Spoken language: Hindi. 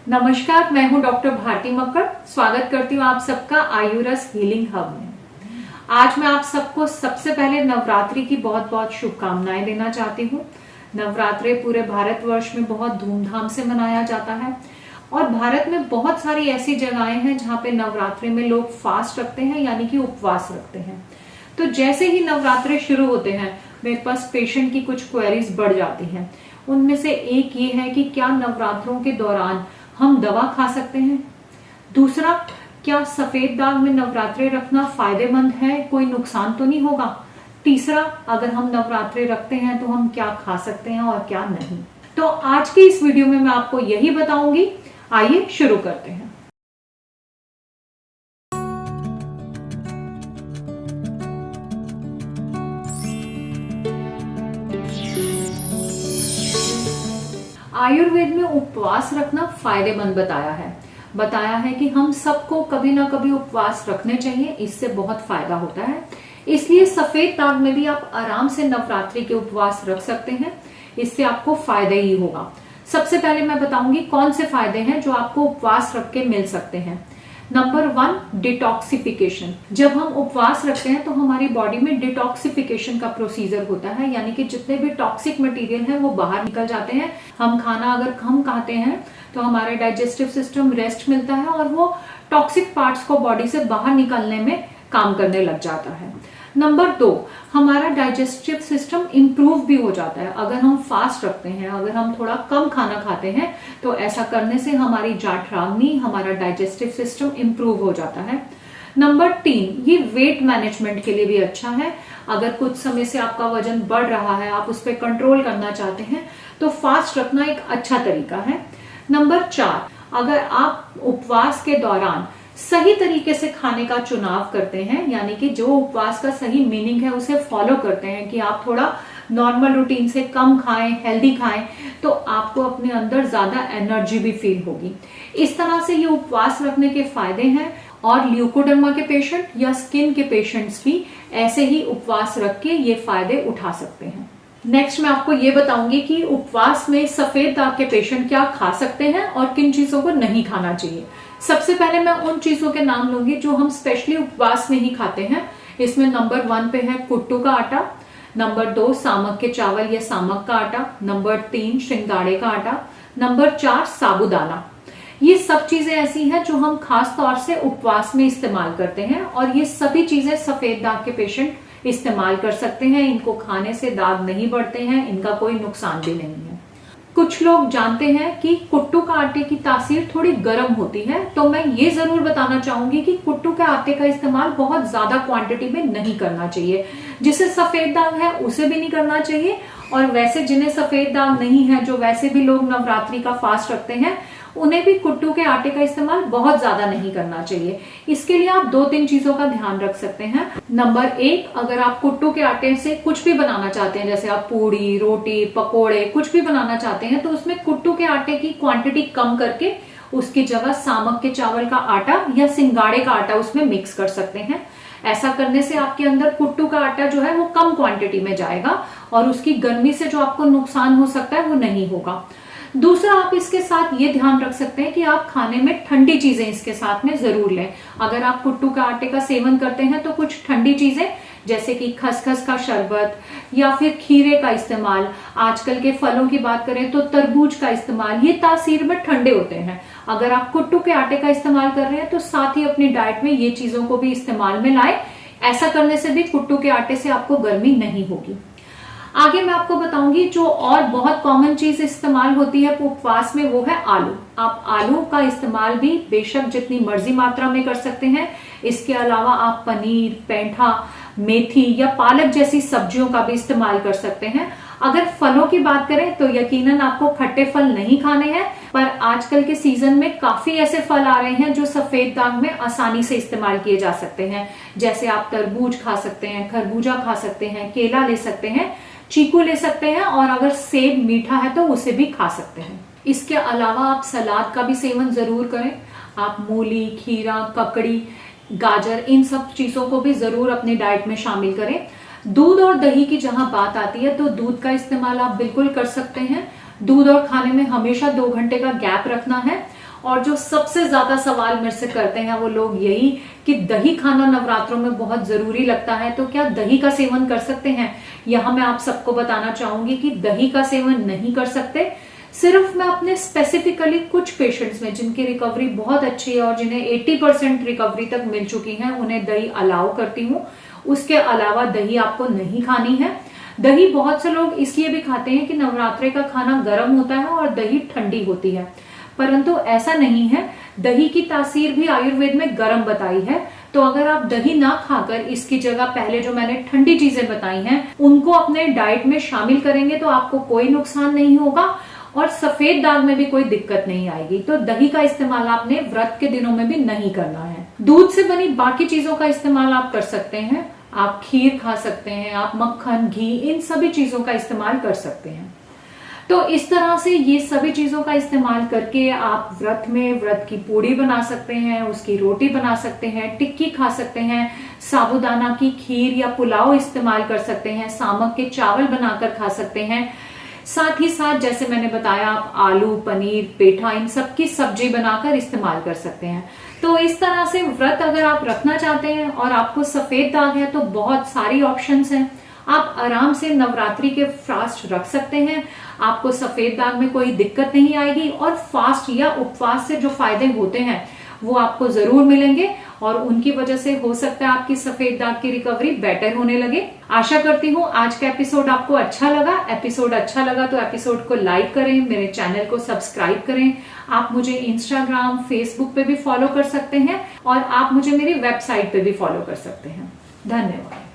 नमस्कार, मैं हूं डॉक्टर भारती मक्कड़। स्वागत करती हूं आप सबका आयुरस हीलिंग हब में। आज मैं आप सबको सबसे पहले नवरात्रि की बहुत बहुत शुभकामनाएं देना चाहती हूं। नवरात्रि पूरे भारतवर्ष में बहुत धूमधाम से मनाया जाता है और भारत में बहुत सारी ऐसी जगहें हैं जहां पे नवरात्रि में लोग फास्ट रखते हैं, यानी कि उपवास रखते हैं। तो जैसे ही नवरात्रि शुरू होते हैं मेरे पास पेशेंट की कुछ क्वेरीज बढ़ जाती हैं। उनमें से एक ये है कि क्या नवरात्रों के दौरान हम दवा खा सकते हैं। दूसरा, क्या सफेद दाग में नवरात्रि रखना फायदेमंद है, कोई नुकसान तो नहीं होगा। तीसरा, अगर हम नवरात्रि रखते हैं तो हम क्या खा सकते हैं और क्या नहीं। तो आज की इस वीडियो में मैं आपको यही बताऊंगी। आइए शुरू करते हैं। आयुर्वेद में उपवास रखना फायदेमंद बताया है कि हम सबको कभी ना कभी उपवास रखने चाहिए, इससे बहुत फायदा होता है। इसलिए सफेद दाग में भी आप आराम से नवरात्रि के उपवास रख सकते हैं, इससे आपको फायदा ही होगा। सबसे पहले मैं बताऊंगी कौन से फायदे हैं जो आपको उपवास रख के मिल सकते हैं। Number 1, detoxification. जब हम उपवास रखते हैं तो हमारी बॉडी में डिटॉक्सिफिकेशन का प्रोसीजर होता है, यानी कि जितने भी टॉक्सिक मटेरियल हैं वो बाहर निकल जाते हैं। हम खाना अगर कम खाते हैं तो हमारे डाइजेस्टिव सिस्टम रेस्ट मिलता है और वो टॉक्सिक पार्ट्स को बॉडी से बाहर निकलने में काम करने लग जाता है। नंबर 2, हमारा डाइजेस्टिव सिस्टम इंप्रूव भी हो जाता है। अगर हम फास्ट रखते हैं, अगर हम थोड़ा कम खाना खाते हैं तो ऐसा करने से हमारी जाठराग्नि, हमारा डाइजेस्टिव सिस्टम इंप्रूव हो जाता है। नंबर 3, ये वेट मैनेजमेंट के लिए भी अच्छा है। अगर कुछ समय से आपका वजन बढ़ रहा है, आप उस पर कंट्रोल करना चाहते हैं तो फास्ट रखना एक अच्छा तरीका है। नंबर 4, अगर आप उपवास के दौरान सही तरीके से खाने का चुनाव करते हैं, यानी कि जो उपवास का सही मीनिंग है उसे फॉलो करते हैं कि आप थोड़ा नॉर्मल रूटीन से कम खाएं, हेल्दी खाएं, तो आपको अपने अंदर ज्यादा एनर्जी भी फील होगी। इस तरह से ये उपवास रखने के फायदे हैं और ल्यूकोडर्मा के पेशेंट या स्किन के पेशेंट्स भी ऐसे ही उपवास रख के ये फायदे उठा सकते हैं। नेक्स्ट मैं आपको ये बताऊंगी कि उपवास में सफेद दाग के पेशेंट क्या खा सकते हैं और किन चीजों को नहीं खाना चाहिए। सबसे पहले मैं उन चीजों के नाम लूंगी जो हम स्पेशली उपवास में ही खाते हैं। इसमें नंबर 1 पे है कुट्टू का आटा, नंबर 2 सामक के चावल या सामक का आटा, नंबर 3 श्रृंगाड़े का आटा, नंबर 4 साबूदाना। ये सब चीजें ऐसी हैं जो हम खास तौर से उपवास में इस्तेमाल करते हैं और ये सभी चीजें सफेद दाग के पेशेंट इस्तेमाल कर सकते हैं। इनको खाने से दाग नहीं बढ़ते हैं, इनका कोई नुकसान भी नहीं है। कुछ लोग जानते हैं कि कुट्टू का आटे की तासीर थोड़ी गर्म होती है, तो मैं ये जरूर बताना चाहूंगी कि कुट्टू के आटे का इस्तेमाल बहुत ज्यादा क्वांटिटी में नहीं करना चाहिए। जिसे सफेद दाग है उसे भी नहीं करना चाहिए, और वैसे जिन्हें सफेद दाग नहीं है, जो वैसे भी लोग नवरात्रि का फास्ट रखते हैं, उन्हें भी कुट्टू के आटे का इस्तेमाल बहुत ज्यादा नहीं करना चाहिए। इसके लिए आप 2-3 चीजों का ध्यान रख सकते हैं। नंबर 1, अगर आप कुट्टू के आटे से कुछ भी बनाना चाहते हैं, जैसे आप पूड़ी, रोटी, पकोड़े कुछ भी बनाना चाहते हैं, तो उसमें कुट्टू के आटे की क्वांटिटी कम करके उसकी जगह सामक के चावल का आटा या सिंगाड़े का आटा उसमें मिक्स कर सकते हैं। ऐसा करने से आपके अंदर कुट्टू का आटा जो है वो कम क्वांटिटी में जाएगा और उसकी गर्मी से जो आपको नुकसान हो सकता है वो नहीं होगा। दूसरा, आप इसके साथ ये ध्यान रख सकते हैं कि आप खाने में ठंडी चीजें इसके साथ में जरूर लें। अगर आप कुट्टू का आटे का सेवन करते हैं तो कुछ ठंडी चीजें जैसे कि खसखस का शरबत या फिर खीरे का इस्तेमाल, आजकल के फलों की बात करें तो तरबूज का इस्तेमाल, ये तासीर में ठंडे होते हैं। अगर आप कुट्टू के आटे का इस्तेमाल कर रहे हैं तो साथ ही अपनी डाइट में ये चीजों को भी इस्तेमाल में लाएं। ऐसा करने से भी कुट्टू के आटे से आपको गर्मी नहीं होगी। आगे मैं आपको बताऊंगी जो और बहुत कॉमन चीज इस्तेमाल होती है उपवास में, वो है आलू। आप आलू का इस्तेमाल भी बेशक जितनी मर्जी मात्रा में कर सकते हैं। इसके अलावा आप पनीर, पेंठा, मेथी या पालक जैसी सब्जियों का भी इस्तेमाल कर सकते हैं। अगर फलों की बात करें तो यकीनन आपको खट्टे फल नहीं खाने हैं, पर आजकल के सीजन में काफी ऐसे फल आ रहे हैं जो सफेद दाग में आसानी से इस्तेमाल किए जा सकते हैं। जैसे आप तरबूज खा सकते हैं, खरबूजा खा सकते हैं, केला ले सकते हैं, चीकू ले सकते हैं, और अगर सेब मीठा है तो उसे भी खा सकते हैं। इसके अलावा आप सलाद का भी सेवन जरूर करें। आप मूली, खीरा, ककड़ी, गाजर, इन सब चीजों को भी जरूर अपनी डाइट में शामिल करें। दूध और दही की जहां बात आती है तो दूध का इस्तेमाल आप बिल्कुल कर सकते हैं। दूध और खाने में हमेशा 2 घंटे का गैप रखना है और जो सबसे ज्यादा सवाल मेरे से करते हैं वो लोग यही कि दही खाना नवरात्रों में बहुत जरूरी लगता है, तो क्या दही का सेवन कर सकते हैं? यहाँ मैं आप सबको बताना चाहूंगी कि दही का सेवन नहीं कर सकते। सिर्फ मैं अपने स्पेसिफिकली कुछ पेशेंट्स में जिनकी रिकवरी बहुत अच्छी है और जिन्हें 80% रिकवरी तक मिल चुकी है, उन्हें दही अलाउ करती हूँ। उसके अलावा दही आपको नहीं खानी है। दही बहुत से लोग इसलिए भी खाते हैं कि नवरात्रि का खाना गर्म होता है और दही ठंडी होती है, परंतु ऐसा नहीं है। दही की तासीर भी आयुर्वेद में गर्म बताई है, तो अगर आप दही ना खाकर इसकी जगह पहले जो मैंने ठंडी चीजें बताई हैं उनको अपने डाइट में शामिल करेंगे तो आपको कोई नुकसान नहीं होगा और सफेद दाग में भी कोई दिक्कत नहीं आएगी। तो दही का इस्तेमाल आपने व्रत के दिनों में भी नहीं करना है। दूध से बनी बाकी चीजों का इस्तेमाल आप कर सकते हैं। आप खीर खा सकते हैं, आप मक्खन, घी, इन सभी चीजों का इस्तेमाल कर सकते हैं। तो इस तरह से ये सभी चीजों का इस्तेमाल करके आप व्रत में व्रत की पूड़ी बना सकते हैं, उसकी रोटी बना सकते हैं, टिक्की खा सकते हैं, साबूदाना की खीर या पुलाव इस्तेमाल कर सकते हैं, सामक के चावल बनाकर खा सकते हैं। साथ ही साथ जैसे मैंने बताया आप आलू, पनीर, पेठा, इन सब की सब्जी बनाकर इस्तेमाल कर सकते हैं। तो इस तरह से व्रत अगर आप रखना चाहते हैं और आपको सफेद दाग है तो बहुत सारी ऑप्शंस हैं। आप आराम से नवरात्रि के फास्ट रख सकते हैं, आपको सफेद दाग में कोई दिक्कत नहीं आएगी और फास्ट या उपवास से जो फायदे होते हैं वो आपको जरूर मिलेंगे और उनकी वजह से हो सकता है आपकी सफेद दाग की रिकवरी बेटर होने लगे। आशा करती हूँ आज का एपिसोड आपको अच्छा लगा। एपिसोड अच्छा लगा तो एपिसोड को लाइक करें, मेरे चैनल को सब्सक्राइब करें। आप मुझे इंस्टाग्राम, फेसबुक पे भी फॉलो कर सकते हैं और आप मुझे मेरी वेबसाइट पे भी फॉलो कर सकते हैं। धन्यवाद।